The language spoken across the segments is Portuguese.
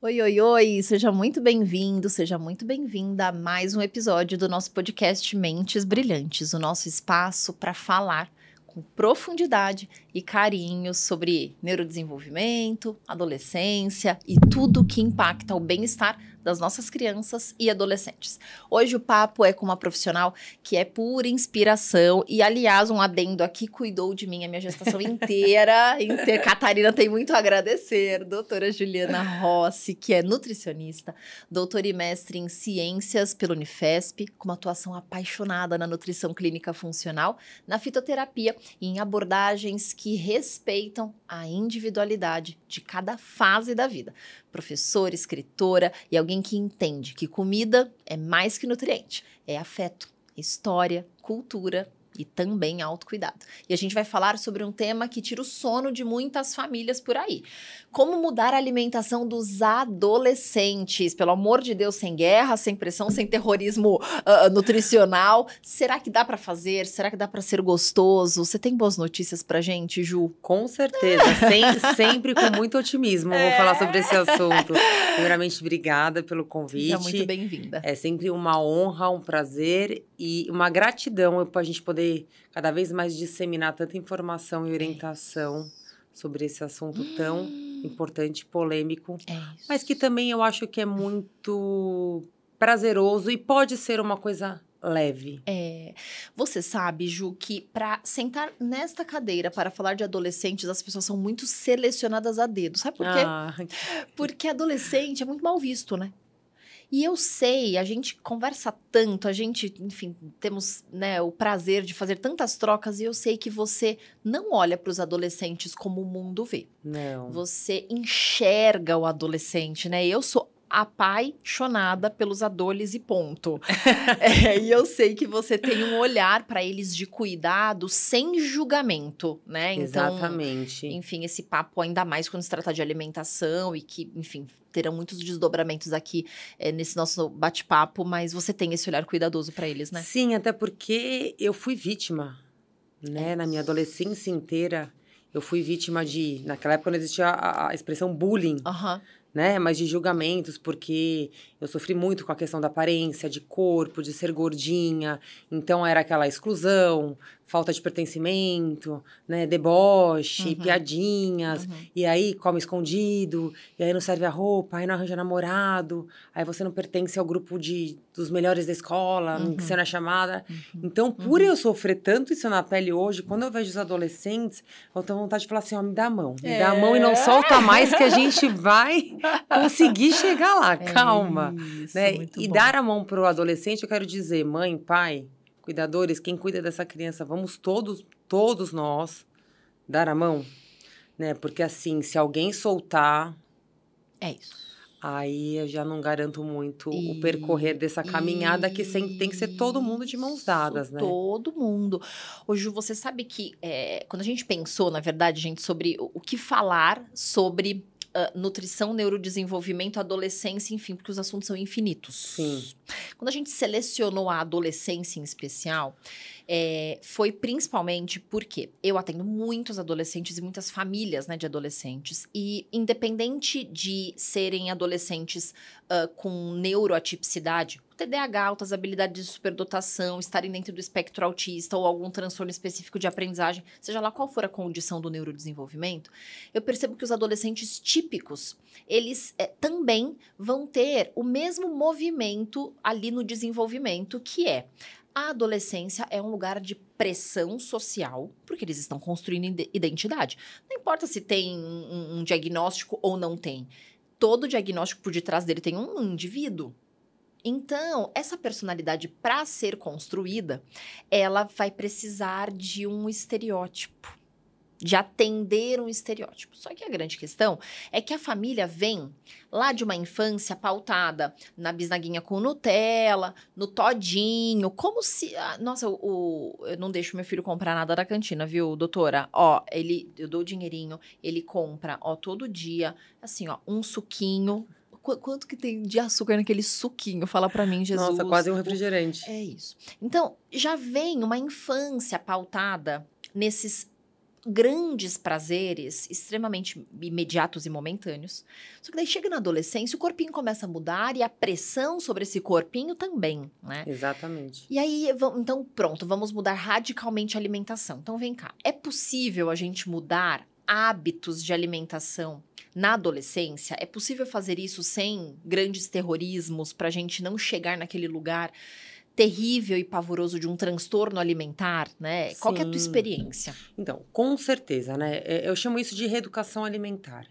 Oi, oi, oi! Seja muito bem-vindo, seja muito bem-vinda a mais um episódio do nosso podcast Mentes Brilhantes, o nosso espaço para falar com profundidade e carinho sobre neurodesenvolvimento, adolescência e tudo que impacta o bem-estar das nossas crianças e adolescentes. Hoje o papo é com uma profissional que é pura inspiração e, aliás, um adendo aqui, cuidou de mim a minha gestação inteira. Catarina tem muito a agradecer. Doutora Juliana Rossi, que é nutricionista, doutora e mestre em ciências pela Unifesp, com uma atuação apaixonada na nutrição clínica funcional, na fitoterapia e em abordagens que respeitam a individualidade de cada fase da vida. Professora, escritora e alguém que entende que comida é mais que nutriente, é afeto, história, cultura e também autocuidado. E a gente vai falar sobre um tema que tira o sono de muitas famílias por aí. Como mudar a alimentação dos adolescentes? Pelo amor de Deus, sem guerra, sem pressão, sem terrorismo nutricional. Será que dá para fazer? Será que dá para ser gostoso? Você tem boas notícias pra gente, Ju? Com certeza, sempre com muito otimismo vou falar sobre esse assunto. Primeiramente, obrigada pelo convite. Seja muito bem-vinda. É sempre uma honra, um prazer e uma gratidão para a gente poder cada vez mais disseminar tanta informação e orientação sobre esse assunto tão importante, polêmico, mas que também eu acho que é muito prazeroso e pode ser uma coisa leve. Você sabe, Ju, que para sentar nesta cadeira para falar de adolescentes, as pessoas são muito selecionadas a dedo. Sabe por quê? Porque adolescente é muito mal visto, né? E eu sei, a gente conversa tanto, a gente, enfim, temos, né, o prazer de fazer tantas trocas, e eu sei que você não olha para os adolescentes como o mundo vê. Não. Você enxerga o adolescente, né? Eu sou apaixonada pelos adoles e ponto. E eu sei que você tem um olhar para eles de cuidado sem julgamento, né? Então, exatamente. Enfim, esse papo ainda mais quando se trata de alimentação e que, enfim, terão muitos desdobramentos aqui nesse nosso bate-papo, mas você tem esse olhar cuidadoso para eles, né? Sim, até porque eu fui vítima, né? Na minha adolescência inteira, eu fui vítima de... Naquela época não existia a expressão bullying. Né? Mas de julgamentos, porque eu sofri muito com a questão da aparência, de corpo, de ser gordinha. Então, era aquela exclusão, falta de pertencimento, né? Deboche, piadinhas. E aí, come escondido, e aí não serve a roupa, aí não arranja namorado, aí você não pertence ao grupo dos melhores da escola, que você não é chamada. Então, por eu sofrer tanto isso na pele hoje, quando eu vejo os adolescentes, eu tenho vontade de falar assim, ó, me dá a mão. Me dá a mão e não solta mais que a gente vai conseguir chegar lá. Calma. Isso, né? muito bom. Dar a mão pro adolescente, eu quero dizer, mãe, pai, cuidadores, quem cuida dessa criança, vamos todos nós dar a mão, né? Porque assim, se alguém soltar... Aí eu já não garanto muito o percorrer dessa caminhada que tem que ser todo mundo de mãos dadas, né? Todo mundo. Ô, Ju, você sabe que quando a gente pensou, na verdade, gente, sobre o que falar sobre nutrição, neurodesenvolvimento, adolescência, enfim, porque os assuntos são infinitos. Sim. Quando a gente selecionou a adolescência em especial, foi principalmente porque eu atendo muitos adolescentes e muitas famílias, né, de adolescentes, e independente de serem adolescentes com neuroatipicidade, TDAH, altas habilidades de superdotação, estarem dentro do espectro autista ou algum transtorno específico de aprendizagem, seja lá qual for a condição do neurodesenvolvimento, eu percebo que os adolescentes típicos, eles também vão ter o mesmo movimento ali no desenvolvimento, que é a adolescência é um lugar de pressão social, porque eles estão construindo identidade. Não importa se tem um diagnóstico ou não tem. Todo diagnóstico por detrás dele tem um indivíduo. Então, essa personalidade, para ser construída, ela vai precisar de um estereótipo, de atender um estereótipo. Só que a grande questão é que a família vem lá de uma infância pautada na bisnaguinha com Nutella, no todinho, como se... nossa, eu não deixo meu filho comprar nada da cantina, viu, doutora? Ó, eu dou o dinheirinho, ele compra, ó, todo dia, assim, ó, um suquinho Quanto que tem de açúcar naquele suquinho? Fala pra mim, Jesus. Nossa, quase um refrigerante. É isso. Então, já vem uma infância pautada nesses grandes prazeres extremamente imediatos e momentâneos. Só que daí chega na adolescência, o corpinho começa a mudar e a pressão sobre esse corpinho também, né? Exatamente. E aí, então pronto, vamos mudar radicalmente a alimentação. Então vem cá, é possível a gente mudar hábitos de alimentação na adolescência? É possível fazer isso sem grandes terrorismos para a gente não chegar naquele lugar terrível e pavoroso de um transtorno alimentar, né? Qual que é a tua experiência? Então, com certeza, né? Eu chamo isso de reeducação alimentar.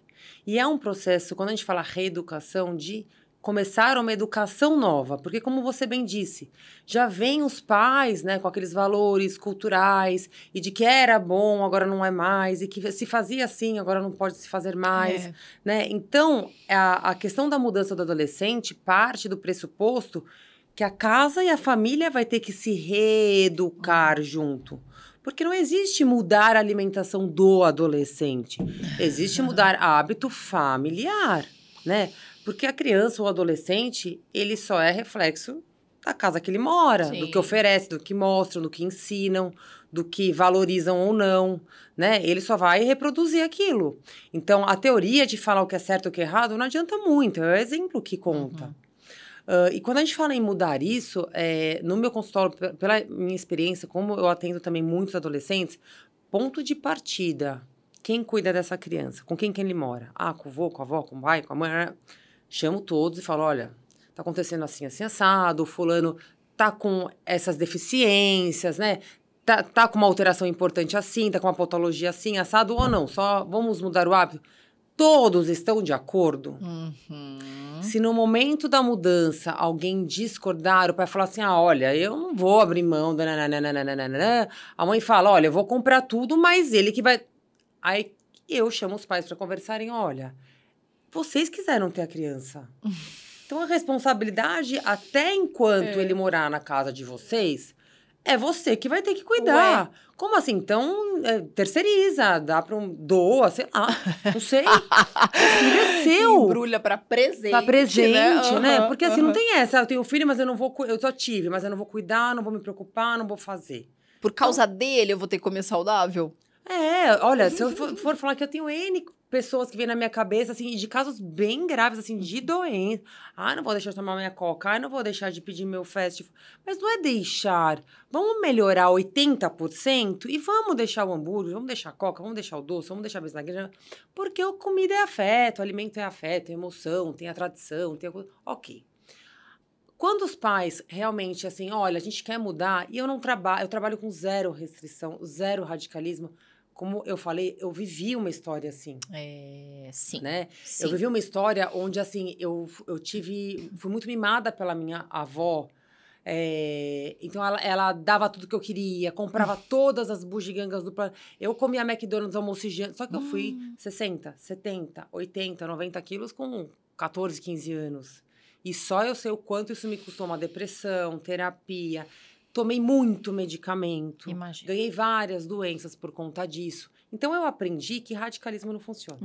E é um processo, quando a gente fala reeducação, de começar uma educação nova. Porque, como você bem disse, já vem os pais, né, com aqueles valores culturais e de que era bom, agora não é mais, e que se fazia assim, agora não pode se fazer mais, né? Então, a questão da mudança do adolescente parte do pressuposto que a casa e a família vai ter que se reeducar junto. Porque não existe mudar a alimentação do adolescente. Existe mudar hábito familiar, né? Porque a criança ou o adolescente, ele só é reflexo da casa que ele mora, do que oferece, do que mostram, do que ensinam, do que valorizam ou não, né? Ele só vai reproduzir aquilo. Então, a teoria de falar o que é certo e o que é errado não adianta muito. É o exemplo que conta. E quando a gente fala em mudar isso, no meu consultório, pela minha experiência, como eu atendo também muitos adolescentes, ponto de partida, quem cuida dessa criança? Com quem que ele mora? Com o vô, com a avó, com o pai, com a mãe? Chamo todos e falo, olha, tá acontecendo assim, assim, assado, o fulano tá com essas deficiências, né? Tá com uma alteração importante assim, tá com uma patologia assim, assado ou não, só vamos mudar o hábito. Todos estão de acordo? Se no momento da mudança alguém discordar, o pai falar assim, olha, eu não vou abrir mão, a mãe fala, olha, eu vou comprar tudo, mas ele que vai... Aí eu chamo os pais para conversarem, olha, vocês quiseram ter a criança. Então a responsabilidade, até enquanto ele morar na casa de vocês, é você que vai ter que cuidar. Ué. Como assim? Então, terceiriza, dá para doa, sei lá, não sei. O filho é seu. Embrulha para presente. Para presente, né? Porque assim, não tem essa. Eu tenho filho, mas eu não vou... Eu só tive, mas eu não vou cuidar, não vou me preocupar, não vou fazer. Por causa dele, eu vou ter que comer saudável? Olha, se eu for falar que eu tenho N pessoas que vêm na minha cabeça, assim, de casos bem graves, assim, de doença. Não vou deixar de tomar minha coca. Não vou deixar de pedir meu fast food. Mas não é deixar. Vamos melhorar 80% e vamos deixar o hambúrguer, vamos deixar a coca, vamos deixar o doce, vamos deixar a bisnaguinha. Porque a comida é afeto, o alimento é afeto, é emoção, tem a tradição, tem a coisa. Ok. Quando os pais realmente, assim, olha, a gente quer mudar, e eu trabalho com zero restrição, zero radicalismo. Como eu falei, eu vivi uma história assim. Sim. Né? Sim. Eu vivi uma história onde, assim, fui muito mimada pela minha avó. Então, ela dava tudo que eu queria, comprava todas as bugigangas do planeta. Eu comia McDonald's, almoço e janta. Só que eu fui 60, 70, 80, 90 quilos com 14, 15 anos. E só eu sei o quanto isso me custou uma depressão, terapia. Tomei muito medicamento. Imagina. Ganhei várias doenças por conta disso. Então, eu aprendi que radicalismo não funciona.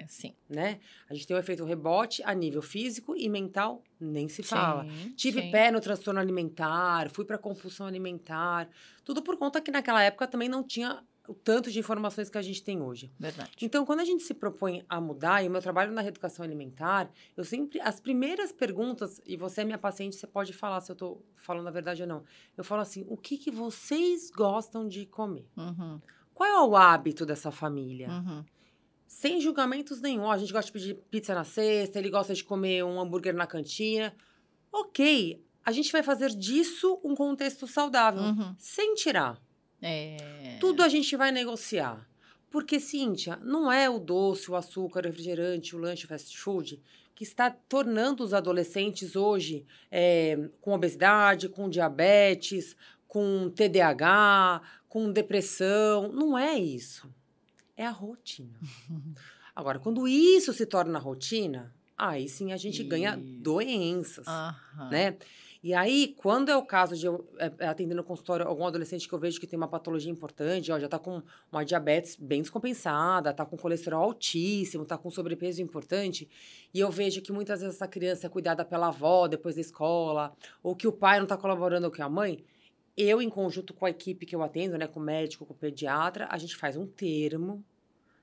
Sim. Né? A gente tem um efeito rebote a nível físico e mental, nem se fala. Tive pé no transtorno alimentar, fui para compulsão alimentar. Tudo por conta que naquela época também não tinha o tanto de informações que a gente tem hoje. Verdade. Então, quando a gente se propõe a mudar, e o meu trabalho na reeducação alimentar, as primeiras perguntas, e você é minha paciente, você pode falar se eu tô falando a verdade ou não. Eu falo assim, o que vocês gostam de comer? Qual é o hábito dessa família? Sem julgamentos nenhum. A gente gosta de pedir pizza na sexta, ele gosta de comer um hambúrguer na cantina. Ok, a gente vai fazer disso um contexto saudável, sem tirar. Tudo a gente vai negociar. Porque, Cíntia, não é o doce, o açúcar, o refrigerante, o lanche, o fast food que está tornando os adolescentes hoje com obesidade, com diabetes, com TDAH, com depressão. Não é isso. É a rotina. Agora, quando isso se torna rotina, aí sim a gente ganha doenças, né? E aí, quando é o caso de eu atender no consultório algum adolescente que eu vejo que tem uma patologia importante, ó, já tá com uma diabetes bem descompensada, tá com colesterol altíssimo, tá com sobrepeso importante, e eu vejo que muitas vezes essa criança é cuidada pela avó depois da escola, ou que o pai não tá colaborando com a mãe, eu, em conjunto com a equipe que eu atendo, né, com o médico, com o pediatra, a gente faz um termo,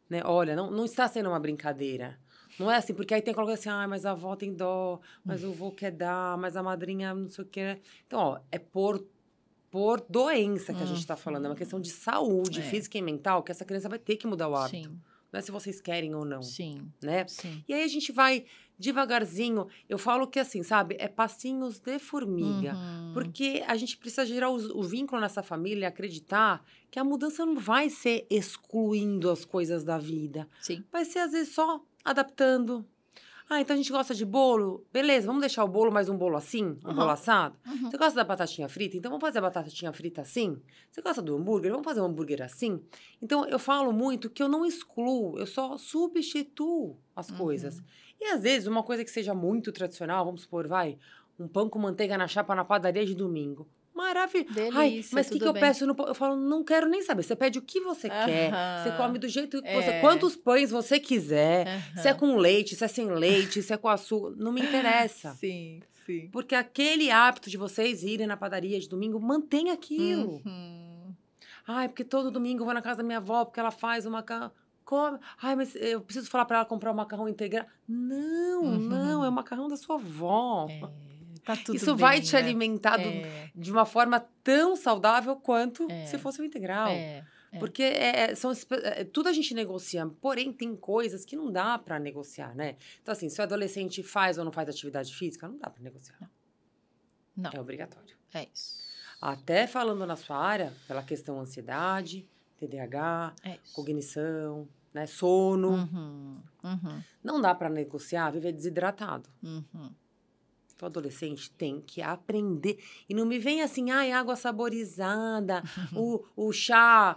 né? Olha, não está sendo uma brincadeira. Não é assim, porque aí tem aquela coisa assim, mas a avó tem dó, mas o vô quer dar, mas a madrinha não sei o que. Então, ó, é por doença que a gente está falando. É uma questão de saúde física e mental que essa criança vai ter que mudar o hábito. Sim. Não é se vocês querem ou não. Sim. Né? Sim. E aí a gente vai devagarzinho. Eu falo que assim, sabe? É passinhos de formiga. Porque a gente precisa gerar o vínculo nessa família e acreditar que a mudança não vai ser excluindo as coisas da vida. Sim. Vai ser, às vezes, só adaptando. Então a gente gosta de bolo? Beleza, vamos deixar o bolo mais um bolo assim? Um bolo assado? Você gosta da batatinha frita? Então vamos fazer a batatinha frita assim? Você gosta do hambúrguer? Vamos fazer um hambúrguer assim? Então eu falo muito que eu não excluo, eu só substituo as coisas. E às vezes uma coisa que seja muito tradicional, vamos supor, um pão com manteiga na chapa na padaria de domingo. Maravilhoso. Delícia, mas o que eu peço no pão? Eu falo, não quero nem saber. Você pede o que você quer. Você come do jeito que você... Quantos pães você quiser. Se é com leite, se é sem leite, se é com açúcar. Não me interessa. Sim, sim. Porque aquele hábito de vocês irem na padaria de domingo, mantém aquilo. Porque todo domingo eu vou na casa da minha avó, porque ela faz o macarrão. Come. Mas eu preciso falar para ela comprar um macarrão integral. Não, é o macarrão da sua avó. Tá tudo Isso bem, vai te né? alimentar de uma forma tão saudável quanto se fosse um integral. Porque tudo a gente negocia. Porém, tem coisas que não dá para negociar, né? Então, assim, se o adolescente faz ou não faz atividade física, não dá para negociar. Não. É obrigatório. É isso. Até falando na sua área, pela questão ansiedade, TDAH, cognição, né, sono. Não dá para negociar viver desidratado. O adolescente tem que aprender. E não me vem assim, água saborizada, o chá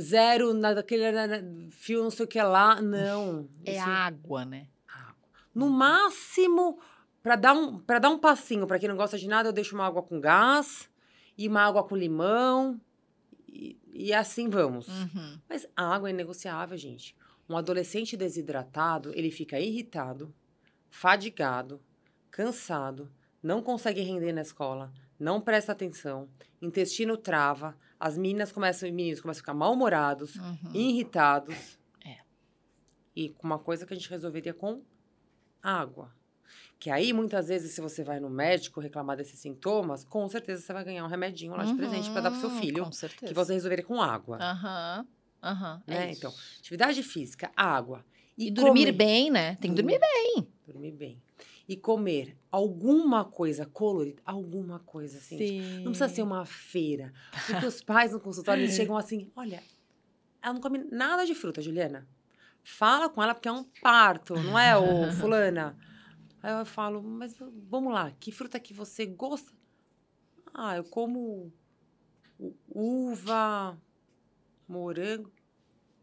zero naquele fio não sei o que lá. Não. É água, né? Água. No máximo, para dar um passinho, para quem não gosta de nada, eu deixo uma água com gás e uma água com limão. E assim vamos. Mas a água é inegociável, gente. Um adolescente desidratado, ele fica irritado, fadigado, cansado, não consegue render na escola, não presta atenção, intestino trava, as meninos começam a ficar mal-humorados, irritados. E uma coisa que a gente resolveria com água. Que aí, muitas vezes, se você vai no médico reclamar desses sintomas, com certeza você vai ganhar um remedinho lá de presente para dar pro seu filho. Com certeza. Que você resolveria com água. Né? Então, atividade física, água. E dormir bem, né? Tem que dormir bem. Dormir bem. E comer alguma coisa colorida, alguma coisa assim. Sim. Não precisa ser uma feira. Porque os pais no consultório, eles chegam assim, olha, ela não come nada de fruta, Juliana. Fala com ela porque é um parto, não é, ô fulana? Aí eu falo, mas vamos lá, que fruta que você gosta? Eu como uva, morango.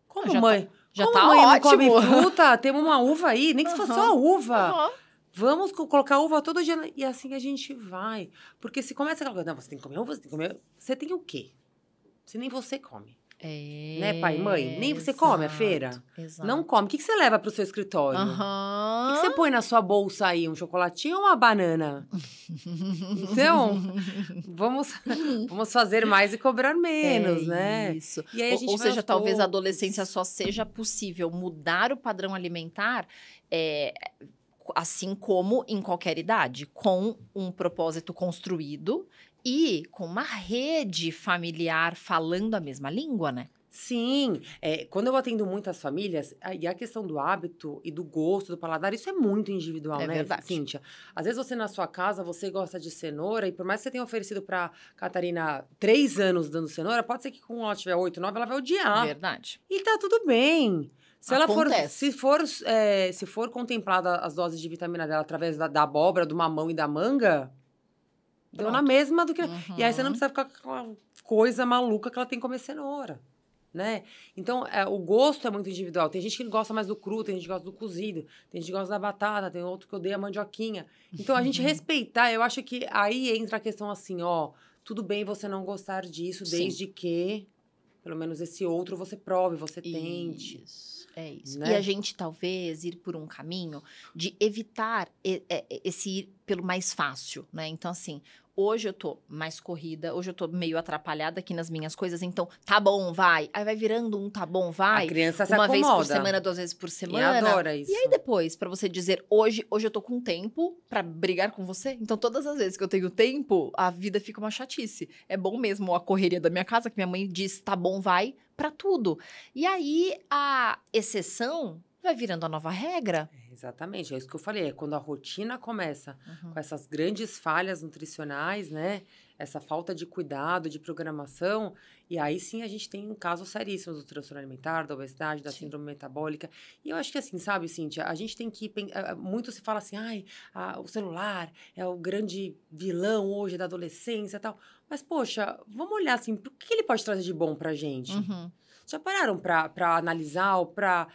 Como mãe? Já como tá mãe ótimo. Não come fruta? Temos uma uva aí, nem que se fosse só uva. Vamos colocar uva todo dia. E assim a gente vai. Porque se começa aquela coisa, não, você tem que comer uva, você tem que comer... Você tem o quê? Se nem você come. Né, pai e mãe? Nem você come a feira? Exato. Não come. O que você leva pro seu escritório? O que você põe na sua bolsa aí? Um chocolatinho ou uma banana? Então, vamos fazer mais e cobrar menos, né? Isso. E aí a gente ou seja, talvez a poucos. adolescência só seja possível mudar o padrão alimentar, assim como em qualquer idade, com um propósito construído e com uma rede familiar falando a mesma língua, né? Sim, quando eu atendo muitas famílias, e a questão do hábito e do gosto, do paladar, isso é muito individual, né, verdade. Cíntia? Às vezes você na sua casa, você gosta de cenoura, e por mais que você tenha oferecido pra Catarina 3 anos dando cenoura, pode ser que quando ela tiver 8, 9, ela vai odiar. Verdade. E tá tudo bem. Se ela Acontece. se for contemplada as doses de vitamina dela através da abóbora, do mamão e da manga, deu na mesma do que... E aí você não precisa ficar com aquela coisa maluca que ela tem que comer cenoura. né? Então, o gosto é muito individual. Tem gente que gosta mais do cru, tem gente que gosta do cozido, tem gente que gosta da batata, tem outro que odeia a mandioquinha. Então, a gente respeitar, eu acho que aí entra a questão assim, ó, tudo bem você não gostar disso, desde que, pelo menos esse outro, você prove, você tente. É isso. Né? E a gente, talvez, ir por um caminho de evitar esse ir pelo mais fácil, né? Então, assim, hoje eu tô mais corrida, hoje eu tô meio atrapalhada aqui nas minhas coisas, então, tá bom, vai. Aí vai virando um tá bom, vai. A criança se uma acomoda. vez por semana, 2 vezes por semana. E adora isso. E aí depois, pra você dizer, hoje eu tô com tempo pra brigar com você. Então, todas as vezes que eu tenho tempo, a vida fica uma chatice. É bom mesmo a correria da minha casa, que minha mãe diz, tá bom, vai, pra tudo. E aí, a exceção vai virando a nova regra. Exatamente, é isso que eu falei. É quando a rotina começa com essas grandes falhas nutricionais, né? Essa falta de cuidado, de programação. E aí sim a gente tem casos seríssimos do transtorno alimentar, da obesidade, da síndrome metabólica. E eu acho que assim, sabe, Cíntia, a gente tem que... Muito se fala assim, o celular é o grande vilão hoje da adolescência e tal. Mas, poxa, vamos olhar assim, o que ele pode trazer de bom pra gente? Já pararam pra analisar ou pra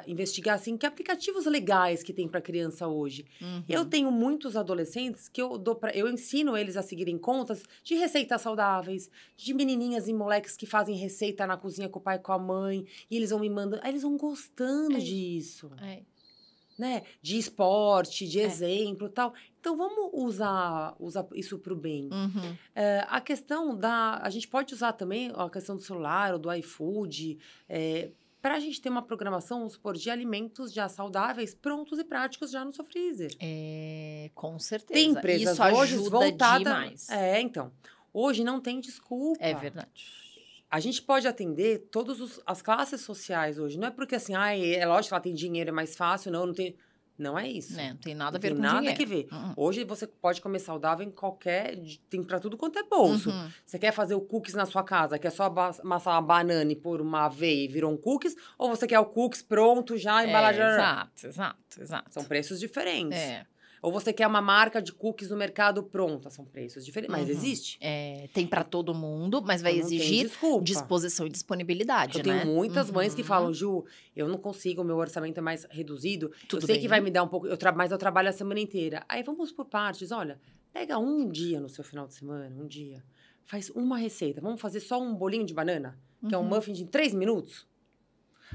investigar, assim, que aplicativos legais que tem para criança hoje. Eu tenho muitos adolescentes que eu ensino eles a seguirem contas de receitas saudáveis, de menininhas e moleques que fazem receita na cozinha com o pai e com a mãe, e eles vão me mandando, aí eles vão gostando disso. Né? De esporte, de exemplo e tal. Então, vamos usar isso para o bem. A questão a gente pode usar também a questão do celular ou do iFood, para a gente ter uma programação, vamos supor, de alimentos já saudáveis, prontos e práticos já no seu freezer. Com certeza. Tem empresas isso hoje ajuda voltadas... demais. Então. Hoje não tem desculpa. É verdade. A gente pode atender todas as classes sociais hoje. Não é porque assim, é lógico que ela tem dinheiro, é mais fácil. Não tem... Não é isso. Não tem nada a ver com dinheiro. Não tem nada a ver. Hoje você pode comer saudável em qualquer... Tem pra tudo quanto é bolso. Você quer fazer o cookies na sua casa, quer só amassar uma banana e pôr uma aveia e virou um cookies? Ou você quer o cookies pronto já, embalagem... Exato. São preços diferentes. Ou você quer uma marca de cookies no mercado pronta. São preços diferentes. Mas existe. Tem pra todo mundo, mas vai exigir disposição e disponibilidade, Eu tenho muitas mães que falam, Ju, eu não consigo, o meu orçamento é mais reduzido. Eu sei que vai me dar um pouco... Mas eu trabalho a semana inteira. Aí vamos por partes. Olha, pega um dia no seu final de semana, um dia. Faz uma receita. Vamos fazer só um bolinho de banana, que é um muffin de 3 minutos.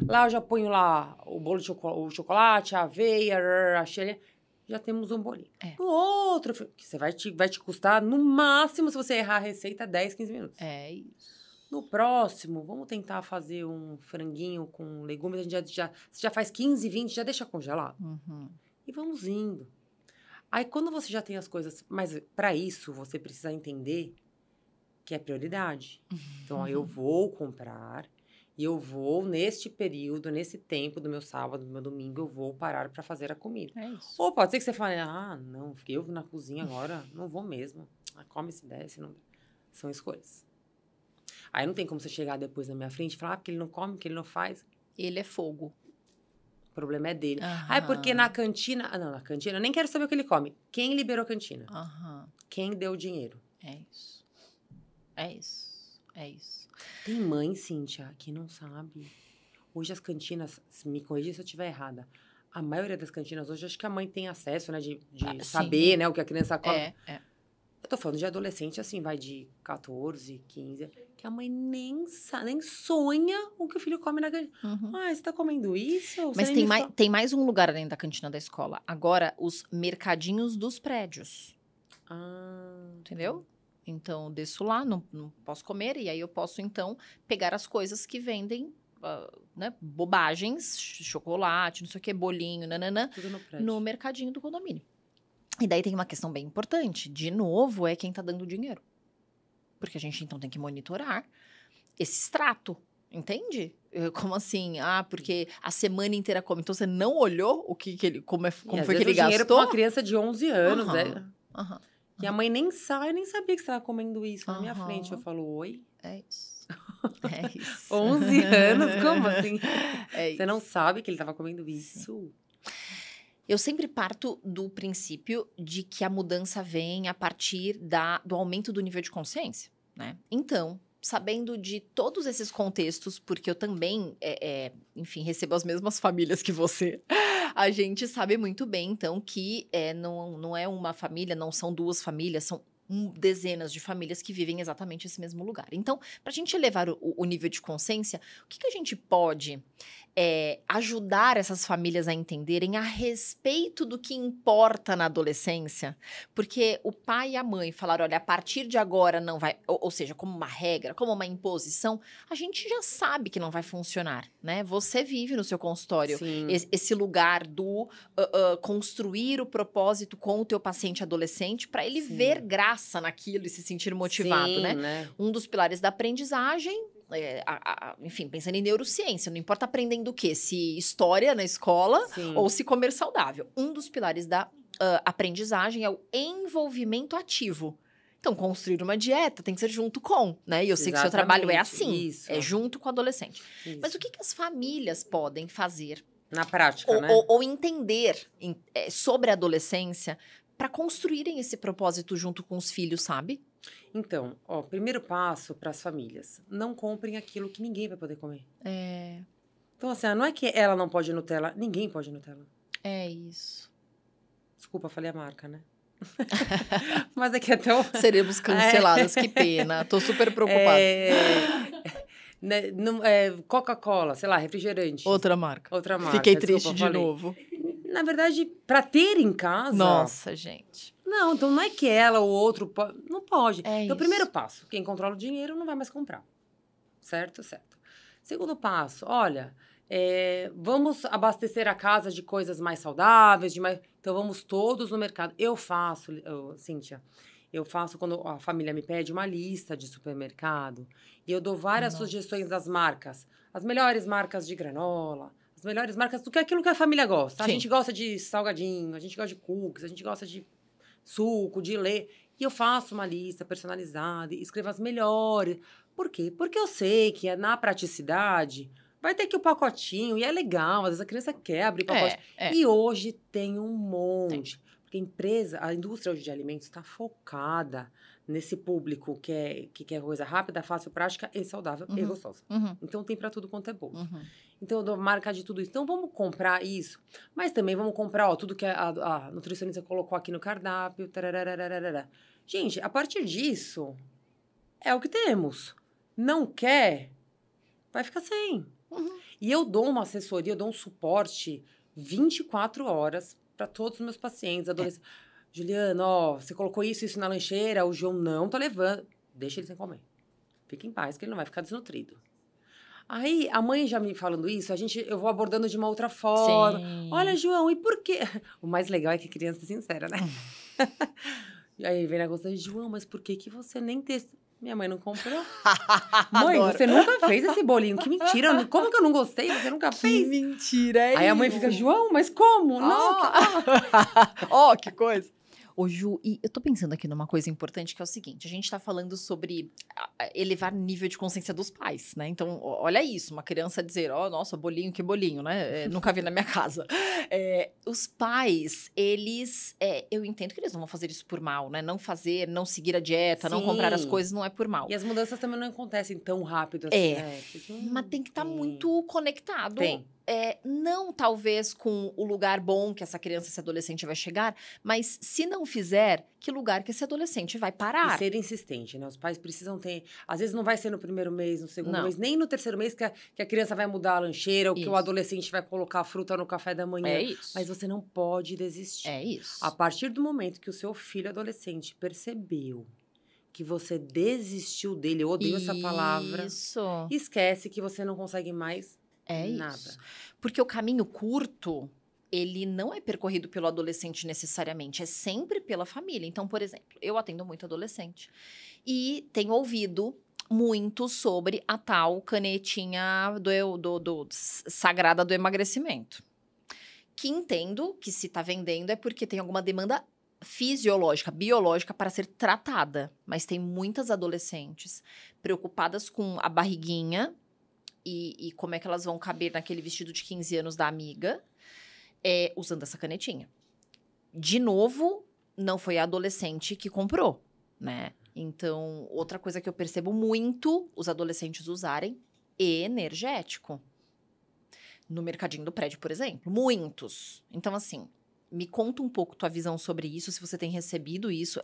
Lá eu já ponho lá o bolo de chocolate, a aveia, a xereia. Já temos um bolinho. No outro, que você vai te custar, no máximo, se você errar a receita, 10, 15 minutos. É isso. No próximo, vamos tentar fazer um franguinho com legumes. Você já faz 15, 20, já deixa congelar. E vamos indo. Aí, quando você já tem as coisas... Mas, para isso, você precisa entender que é prioridade. Então, ó, eu vou comprar... E eu vou, neste período, nesse tempo do meu sábado, do meu domingo, eu vou parar para fazer a comida. É isso. Ou pode ser que você fale, não, fiquei eu na cozinha agora, não vou mesmo. Come se desce, não... São escolhas. Aí não tem como você chegar depois na minha frente e falar, porque ele não come, porque ele não faz. Ele é fogo. O problema é dele. Porque na cantina... Não, na cantina, eu nem quero saber o que ele come. Quem liberou a cantina? Quem deu o dinheiro? É isso. Tem mãe, Cíntia, que não sabe. Hoje as cantinas, me corrija se eu estiver errada, a maioria das cantinas hoje, acho que a mãe tem acesso, né, de saber, né, o que a criança come. Eu tô falando de adolescente, assim, vai de 14, 15, que a mãe nem sonha o que o filho come na cantina. Você tá comendo isso? Mas tem mais um lugar além da cantina da escola. Agora, os mercadinhos dos prédios. Entendeu? Então, desço lá, não posso comer, e aí eu posso, então, pegar as coisas que vendem, né, bobagens, chocolate, não sei o que, bolinho, nananã, tudo no prédio. No mercadinho do condomínio. E daí tem uma questão bem importante, de novo, é quem tá dando dinheiro. Porque a gente, então, tem que monitorar esse extrato, entende? Como assim? Porque a semana inteira come, então você não olhou o que ele, como foi que ele gastou? Dinheiro pra uma criança de 11 anos, né? E a mãe nem sabia que você estava comendo isso na minha frente. Eu falo, oi? É isso. 11 anos? Como assim? Você não sabe que ele estava comendo isso? Sim. Eu sempre parto do princípio de que a mudança vem a partir do aumento do nível de consciência, né? Então, sabendo de todos esses contextos, porque eu também, enfim, recebo as mesmas famílias que você, a gente sabe muito bem, então, que não é uma família, não são duas famílias, são dezenas de famílias que vivem exatamente esse mesmo lugar. Então, para a gente elevar o nível de consciência, o que a gente pode ajudar essas famílias a entenderem a respeito do que importa na adolescência? Porque o pai e a mãe falaram, olha, a partir de agora não vai... Ou seja, como uma regra, como uma imposição, a gente já sabe que não vai funcionar, né? Você vive no seu consultório esse lugar do construir o propósito com o teu paciente adolescente para ele ver graça naquilo e se sentir motivado, né? Um dos pilares da aprendizagem, enfim, pensando em neurociência, não importa aprendendo o quê? Se história na escola ou se comer saudável. Um dos pilares da aprendizagem é o envolvimento ativo. Então, construir uma dieta tem que ser junto com, né? E eu sei que o seu trabalho é assim, é junto com o adolescente. Isso. Mas o que as famílias podem fazer na prática, né? Ou entender sobre a adolescência para construírem esse propósito junto com os filhos, sabe? Então, primeiro passo para as famílias. Não comprem aquilo que ninguém vai poder comer. Então, assim, não é que ela não pode Nutella, ninguém pode Nutella. É isso. Desculpa, falei a marca, né? Mas é que é tão... Seremos canceladas, que pena. Tô super preocupada. Coca-Cola, sei lá, refrigerante. Outra marca. Fiquei triste de novo. Na verdade, para ter em casa... Nossa, gente. Não, então não é que ela ou outro... Não pode. Então, o primeiro passo, quem controla o dinheiro não vai mais comprar. Certo? Certo. Segundo passo, olha... vamos abastecer a casa de coisas mais saudáveis, então vamos todos no mercado. Cíntia, eu faço quando a família me pede uma lista de supermercado e eu dou várias sugestões das marcas, as melhores marcas de granola, as melhores marcas do que aquilo que a família gosta. A gente gosta de salgadinho, a gente gosta de cookies, a gente gosta de suco, de leite. E eu faço uma lista personalizada e escrevo as melhores. Por quê? Porque eu sei que na praticidade... Vai ter que o pacotinho, e é legal, às vezes a criança quer abrir pacote. E hoje tem um monte. Porque a indústria hoje de alimentos está focada nesse público que quer coisa rápida, fácil, prática e saudável e gostosa. Então tem para tudo quanto é bolso. Então eu dou marca de tudo isso. Então vamos comprar isso, mas também vamos comprar tudo que a nutricionista colocou aqui no cardápio. Tararararara. Gente, a partir disso, é o que temos. Não quer, vai ficar sem. E eu dou uma assessoria, eu dou um suporte 24 horas para todos os meus pacientes, adolescentes. Juliana, você colocou isso na lancheira, o João não tá levando. Deixa ele sem comer. Fica em paz, que ele não vai ficar desnutrido. Aí, a mãe já me falando isso, eu vou abordando de uma outra forma. Sim. Olha, João, e por quê? O mais legal é que a criança é sincera, né? E aí vem a negócio de João, mas por que você nem testa? Minha mãe não comprou. Mãe, você nunca fez esse bolinho. Que mentira. Como que eu não gostei? Você nunca fez? Que mentira, é isso. Aí a mãe fica, João, mas como? Nossa. Que coisa. Ô, Ju, e eu tô pensando aqui numa coisa importante, que é o seguinte. A gente tá falando sobre elevar o nível de consciência dos pais, né? Então, olha isso. Uma criança dizer, nossa, bolinho, que bolinho, né? Nunca vi na minha casa. Os pais, eles... eu entendo que eles não vão fazer isso por mal, né? Não fazer, não seguir a dieta, não comprar as coisas, não é por mal. E as mudanças também não acontecem tão rápido assim, né? Mas tem que estar muito conectado. Tem. Não talvez com o lugar bom que essa criança, esse adolescente vai chegar, mas se não fizer, que lugar que esse adolescente vai parar? E ser insistente, né? Os pais precisam ter... Às vezes não vai ser no primeiro mês, no segundo mês, nem no terceiro mês que a criança vai mudar a lancheira, ou que o adolescente vai colocar fruta no café da manhã. É isso. Mas você não pode desistir. É isso. A partir do momento que o seu filho adolescente percebeu que você desistiu dele, eu odeio essa palavra. Isso. Esquece que você não consegue mais... nada. Isso. Porque o caminho curto, ele não é percorrido pelo adolescente necessariamente, é sempre pela família. Então, por exemplo, eu atendo muito adolescente e tenho ouvido muito sobre a tal canetinha do sagrada do emagrecimento. Que entendo que se tá vendendo é porque tem alguma demanda fisiológica, biológica para ser tratada. Mas tem muitas adolescentes preocupadas com a barriguinha, e como é que elas vão caber naquele vestido de 15 anos da amiga, usando essa canetinha. De novo, não foi a adolescente que comprou, né? Então, outra coisa que eu percebo muito os adolescentes usarem, energético. No mercadinho do prédio, por exemplo. Muitos. Então, assim, me conta um pouco tua visão sobre isso, se você tem recebido isso.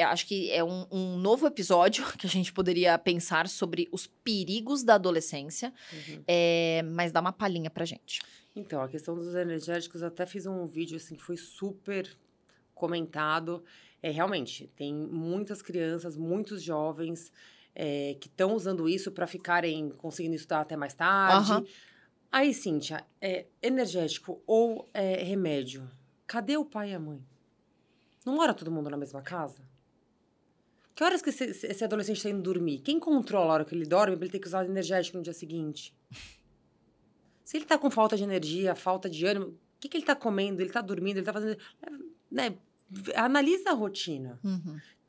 Acho que é um novo episódio que a gente poderia pensar sobre os perigos da adolescência, mas dá uma palhinha pra gente. Então, a questão dos energéticos, até fiz um vídeo assim que foi super comentado. Realmente, tem muitas crianças, muitos jovens que estão usando isso para ficarem conseguindo estudar até mais tarde. Aí, Cíntia, energético ou remédio, cadê o pai e a mãe? Não mora todo mundo na mesma casa? Que horas que esse adolescente está indo dormir? Quem controla a hora que ele dorme para ele ter que usar energético no dia seguinte? Se ele tá com falta de energia, falta de ânimo, o que ele tá comendo? Ele tá dormindo, ele tá fazendo... Né? Analisa a rotina.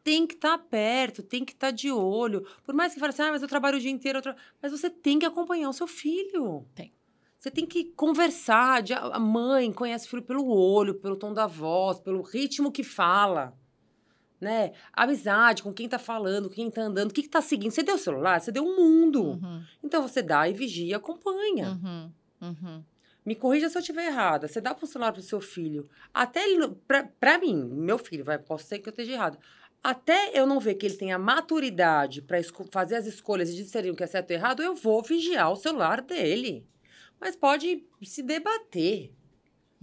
Tem que estar perto, tem que estar de olho. Por mais que fale assim, mas eu trabalho o dia inteiro. Mas você tem que acompanhar o seu filho. Tem. Você tem que conversar. A mãe conhece o filho pelo olho, pelo tom da voz, pelo ritmo que fala. Né? Amizade com quem tá falando, com quem tá andando, o que tá seguindo. Você deu o celular, você deu o mundo. Então, você dá e vigia e acompanha. Me corrija se eu estiver errada. Você dá o celular pro seu filho. Até ele... Pra mim, meu filho, posso ser que eu esteja errado. Até eu não ver que ele tenha maturidade para fazer as escolhas e discernir o que é certo e errado, eu vou vigiar o celular dele. Mas pode se debater.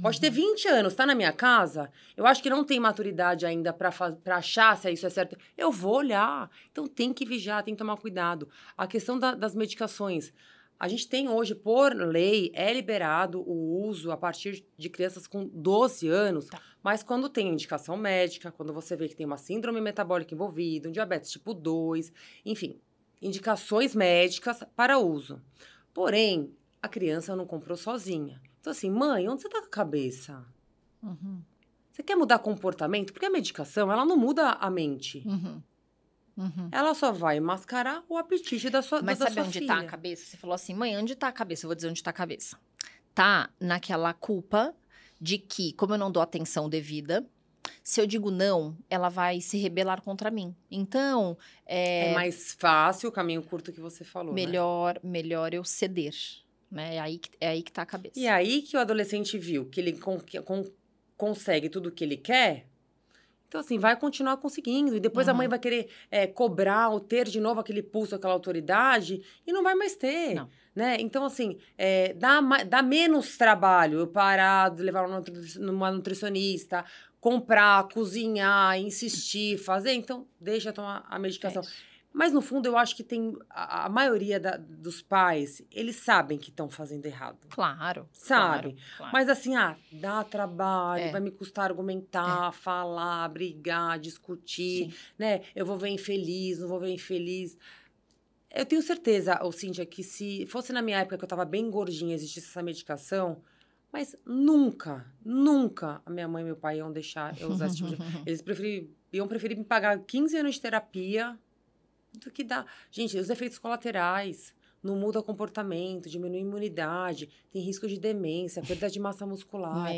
Pode ter 20 anos, tá na minha casa, eu acho que não tem maturidade ainda para achar se isso é certo. Eu vou olhar. Então, tem que vigiar, tem que tomar cuidado. A questão das medicações. A gente tem hoje, por lei, é liberado o uso a partir de crianças com 12 anos, mas quando tem indicação médica, quando você vê que tem uma síndrome metabólica envolvida, um diabetes tipo 2, enfim, indicações médicas para uso. Porém, a criança não comprou sozinha. Então, assim, mãe, onde você tá com a cabeça? Você quer mudar comportamento? Porque a medicação, ela não muda a mente. Ela só vai mascarar o apetite da sua filha. Mas sabe onde tá a cabeça? Você falou assim, mãe, onde tá a cabeça? Eu vou dizer onde tá a cabeça. Tá naquela culpa de que, como eu não dou atenção devida, se eu digo não, ela vai se rebelar contra mim. Então, é mais fácil o caminho curto que você falou, melhor eu ceder, né? É aí que tá a cabeça. E aí que o adolescente viu que ele consegue tudo o que ele quer... Então, assim, vai continuar conseguindo. E depois a mãe vai querer cobrar ou ter de novo aquele pulso, aquela autoridade. E não vai mais ter. Não. Né? Então, assim, dá menos trabalho eu parar de levar numa nutricionista, comprar, cozinhar, insistir, fazer. Então, deixa tomar a medicação. Mas, no fundo, eu acho que tem... A maioria dos pais, eles sabem que estão fazendo errado. Claro. Sabe? Claro. Mas, assim, dá trabalho, vai me custar argumentar, falar, brigar, discutir, né? Eu vou ver infeliz, não vou ver infeliz. Eu tenho certeza, Cíntia, que se fosse na minha época que eu tava bem gordinha, existisse essa medicação... Mas nunca a minha mãe e meu pai iam deixar eu usar esse tipo de... Eles iam preferir me pagar 15 anos de terapia... do que dá. Gente, os efeitos colaterais, não muda o comportamento, diminui a imunidade, tem risco de demência, perda de massa muscular.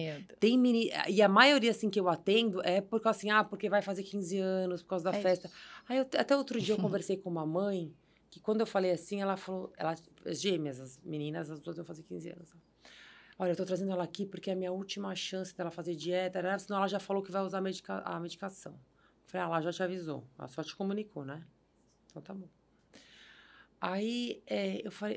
E a maioria, assim, que eu atendo é porque, assim, porque vai fazer 15 anos, por causa da festa. Aí, até outro dia eu conversei com uma mãe, que quando eu falei assim, ela falou, gêmeas, as meninas, as duas vão fazer 15 anos. Olha, eu tô trazendo ela aqui porque é a minha última chance dela fazer dieta, senão ela já falou que vai usar a medicação. Eu falei, ela já te avisou, ela só te comunicou, né? Então, tá bom. Aí,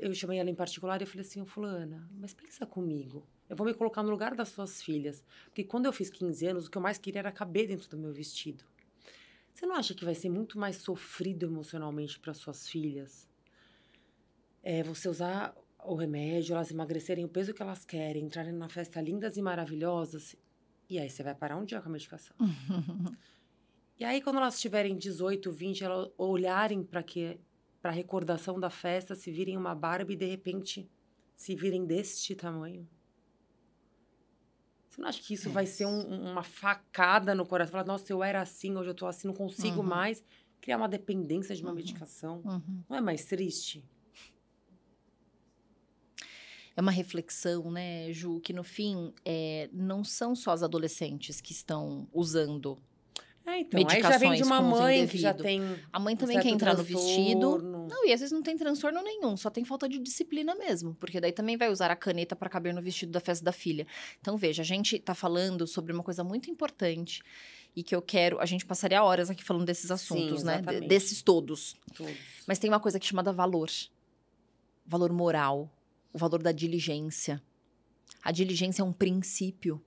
eu chamei ela em particular e eu falei assim, fulana, mas pensa comigo. Eu vou me colocar no lugar das suas filhas. Porque quando eu fiz 15 anos, o que eu mais queria era caber dentro do meu vestido. Você não acha que vai ser muito mais sofrido emocionalmente para suas filhas? Você usar o remédio, elas emagrecerem o peso que elas querem, entrarem na festa lindas e maravilhosas. E aí, você vai parar um dia com a medicação. E aí, quando elas tiverem 18, 20, elas olharem para a recordação da festa, se virem uma Barbie e, de repente, se virem deste tamanho. Você não acha que isso vai ser uma facada no coração? Falar, nossa, eu era assim, hoje eu tô assim, não consigo mais. Criar uma dependência de uma medicação. Não é mais triste? É uma reflexão, né, Ju, que no fim, não são só as adolescentes que estão usando. Então, medicações aí já vem de uma mãe que já indevido. tem A mãe também quer entrar no vestido. Não, e às vezes não tem transtorno nenhum, só tem falta de disciplina mesmo. Porque daí também vai usar a caneta para caber no vestido da festa da filha. Então, veja, a gente tá falando sobre uma coisa muito importante e que eu quero... A gente passaria horas aqui falando desses assuntos, Sim, né? exatamente. Desses todos. Todos. Mas tem uma coisa que é chamada valor. Valor moral. O valor da diligência. A diligência é um princípio.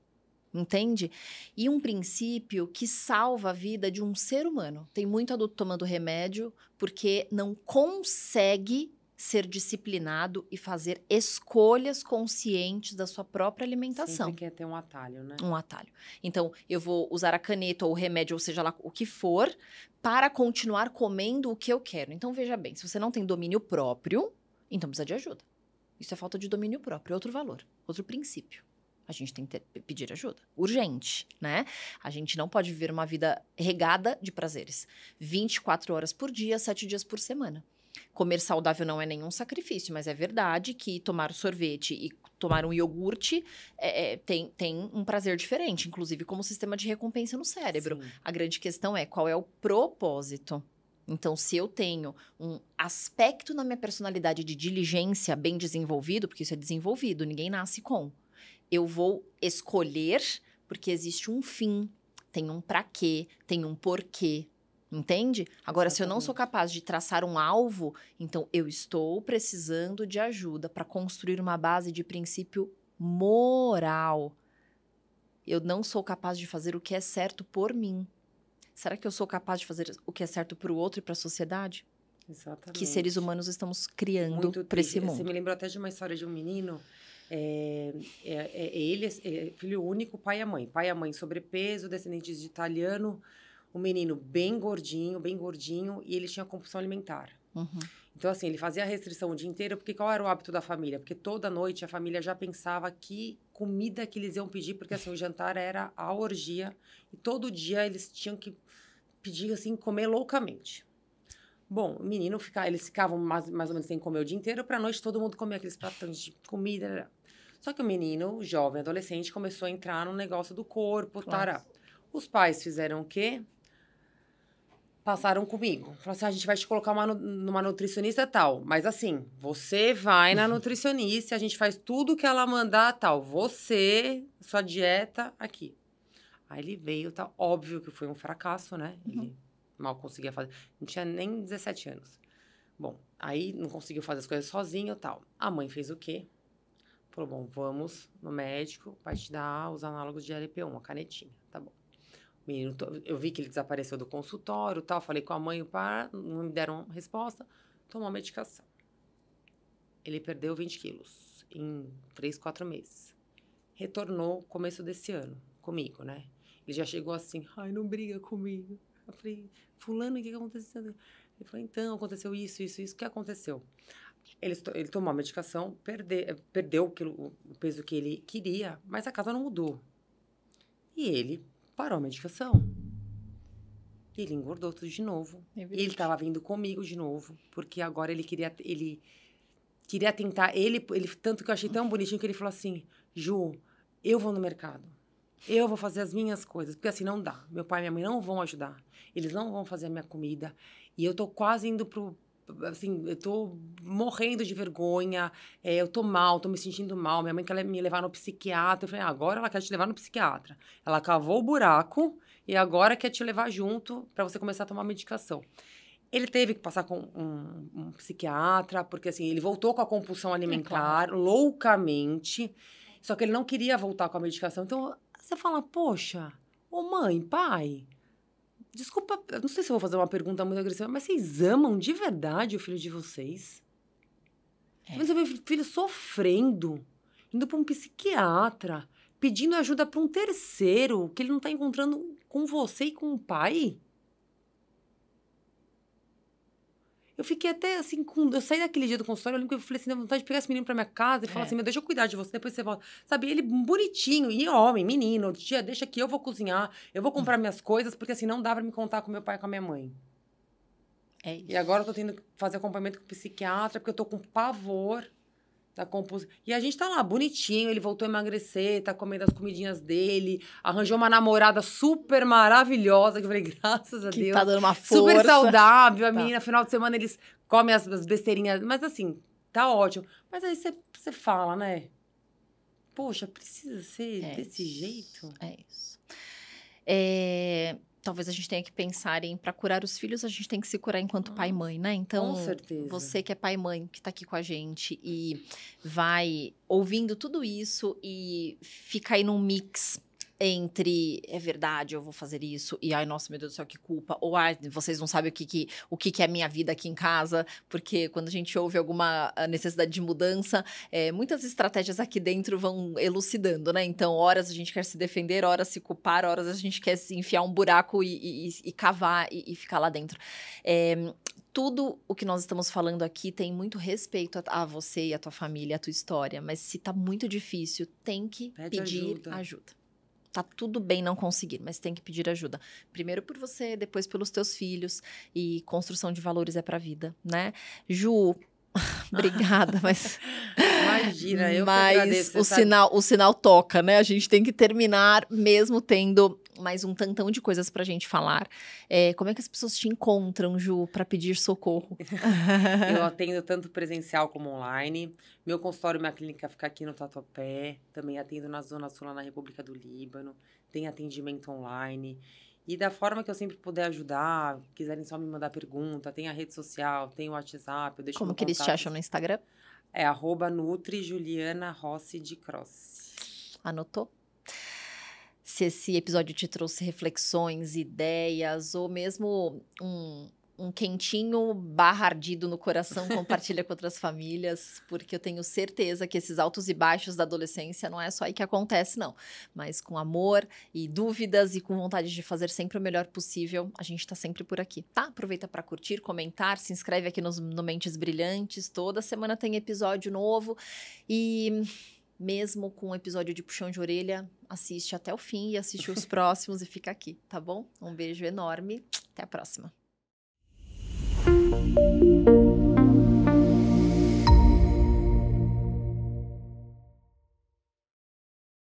Entende? E um princípio que salva a vida de um ser humano. Tem muito adulto tomando remédio porque não consegue ser disciplinado e fazer escolhas conscientes da sua própria alimentação. Sempre quer ter um atalho, né? Um atalho. Então, eu vou usar a caneta ou o remédio, ou seja lá o que for, para continuar comendo o que eu quero. Então, veja bem, se você não tem domínio próprio, então precisa de ajuda. Isso é falta de domínio próprio, é outro valor, outro princípio. A gente tem que pedir ajuda. Urgente, né? A gente não pode viver uma vida regada de prazeres. 24 horas por dia, 7 dias por semana. Comer saudável não é nenhum sacrifício, mas é verdade que tomar sorvete e tomar um iogurte tem um prazer diferente, inclusive como sistema de recompensa no cérebro. Sim. A grande questão é qual é o propósito. Então, se eu tenho um aspecto na minha personalidade de diligência bem desenvolvido, porque isso é desenvolvido, ninguém nasce com... Eu vou escolher porque existe um fim, tem um pra quê, tem um porquê, entende? Agora, se eu não sou capaz de traçar um alvo, então eu estou precisando de ajuda para construir uma base de princípio moral. Eu não sou capaz de fazer o que é certo por mim. Será que eu sou capaz de fazer o que é certo para o outro e para a sociedade? Exatamente. Que seres humanos estamos criando para esse mundo? Você me lembrou até de uma história de um menino... ele filho único, pai e a mãe. Pai e a mãe sobrepeso, descendentes de italiano. O menino bem gordinho, e ele tinha compulsão alimentar. Uhum. Então, assim, ele fazia a restrição o dia inteiro, porque qual era o hábito da família? Porque toda noite a família já pensava que comida que eles iam pedir, porque, assim, o jantar era a orgia. E todo dia eles tinham que pedir, assim, comer loucamente. Bom, o menino, eles ficavam mais ou menos sem comer o dia inteiro, pra noite todo mundo comia aqueles pratões de comida. Só que o menino, jovem, adolescente, começou a entrar no negócio do corpo, tará. Os pais fizeram o quê? Passaram comigo. Falaram assim, a gente vai te colocar numa nutricionista tal. Mas assim, você vai na nutricionista, a gente faz tudo que ela mandar tal. Você, sua dieta, aqui. Aí ele veio, tá? Óbvio que foi um fracasso, né? Ele mal conseguia fazer. Não tinha nem 17 anos. Bom, aí não conseguiu fazer as coisas sozinho e tal. A mãe fez o quê? Falou, bom, vamos no médico, vai te dar os análogos de LP1, uma canetinha, tá bom. O menino, eu vi que ele desapareceu do consultório, tal, falei com a mãe e o pai, não me deram resposta, tomou a medicação. Ele perdeu 20 quilos em 3, 4 meses. Retornou começo desse ano, comigo, né? Ele já chegou assim, ai, não briga comigo. Eu falei, fulano, o que aconteceu? Ele falou, então, aconteceu isso, o que aconteceu? Ele tomou a medicação, perdeu o peso que ele queria, mas a casa não mudou. E ele parou a medicação. E ele engordou tudo de novo. E ele estava vindo comigo de novo, porque agora ele queria tentar, tanto que eu achei tão bonitinho que ele falou assim, Ju, eu vou no mercado. Eu vou fazer as minhas coisas, porque assim não dá. Meu pai e minha mãe não vão ajudar. Eles não vão fazer a minha comida. E eu tô quase indo assim, eu tô morrendo de vergonha, eu tô mal, tô me sentindo mal. Minha mãe quer me levar no psiquiatra. Eu falei, agora ela quer te levar no psiquiatra. Ela cavou o buraco e agora quer te levar junto para você começar a tomar medicação. Ele teve que passar com um psiquiatra, porque assim, ele voltou com a compulsão alimentar, loucamente. Só que ele não queria voltar com a medicação. Então, você fala, poxa, ô mãe, pai, desculpa, eu não sei se eu vou fazer uma pergunta muito agressiva, mas vocês amam de verdade o filho de vocês? Você vê o filho sofrendo, indo para um psiquiatra, pedindo ajuda para um terceiro, que ele não está encontrando com você e com o pai? Eu fiquei até assim, eu saí daquele dia do consultório, eu lembro que eu falei assim, dá vontade de pegar esse menino pra minha casa e falar assim, deixa eu cuidar de você, depois você volta. Sabe, ele bonitinho, e homem, menino, tia, deixa que eu vou cozinhar, eu vou comprar minhas coisas, porque assim, não dá pra me contar com meu pai e com a minha mãe. É isso. E agora eu tô tendo que fazer acompanhamento com o psiquiatra, porque eu tô com pavor Da compulsão. E a gente tá lá, bonitinho, ele voltou a emagrecer, tá comendo as comidinhas dele, arranjou uma namorada super maravilhosa, que eu falei, graças a que Deus. Tá dando uma força. Super saudável, a menina, final de semana eles comem as besteirinhas, mas assim, tá ótimo. Mas aí você fala, né? Poxa, precisa ser desse jeito? É isso. Talvez a gente tenha que pensar para curar os filhos, a gente tem que se curar enquanto pai e mãe, né? Então, com certeza. Você que é pai e mãe, que tá aqui com a gente e vai ouvindo tudo isso e fica aí num mix entre, é verdade, eu vou fazer isso, e ai, nossa, meu Deus do céu, que culpa, ou ai, vocês não sabem o que é a minha vida aqui em casa, porque quando a gente ouve alguma necessidade de mudança, muitas estratégias aqui dentro vão elucidando, né? Então, horas a gente quer se defender, horas se culpar, horas a gente quer se enfiar um buraco e cavar e ficar lá dentro. Tudo o que nós estamos falando aqui tem muito respeito a você e a tua família, a tua história, mas se tá muito difícil, tem que pedir ajuda. Tá tudo bem não conseguir, mas tem que pedir ajuda. Primeiro por você, depois pelos teus filhos. E construção de valores é pra vida, né? Ju, obrigada, mas... Imagina, eu que agradeço. O sinal toca, né? A gente tem que terminar mesmo tendo mais um tantão de coisas pra gente falar. Como é que as pessoas te encontram, Ju, pra pedir socorro? Eu atendo tanto presencial como online. Meu consultório, minha clínica fica aqui no Tatuapé. Também atendo na Zona Sul, na República do Líbano. Tem atendimento online. E da forma que eu sempre puder ajudar, quiserem só me mandar pergunta, tem a rede social, tem o WhatsApp. Eu deixo Como que eles te acham no Instagram? É @NutriJulianaRossi_. Anotou? Se esse episódio te trouxe reflexões, ideias, ou mesmo um quentinho ardido no coração, compartilha com outras famílias, porque eu tenho certeza que esses altos e baixos da adolescência não é só aí que acontece, não. Mas com amor e dúvidas e com vontade de fazer sempre o melhor possível, a gente tá sempre por aqui, tá? Aproveita para curtir, comentar, se inscreve aqui no Mentes Brilhantes, toda semana tem episódio novo e... Mesmo com um episódio de puxão de orelha, assiste até o fim e assiste os próximos e fica aqui, tá bom? Um beijo enorme, até a próxima.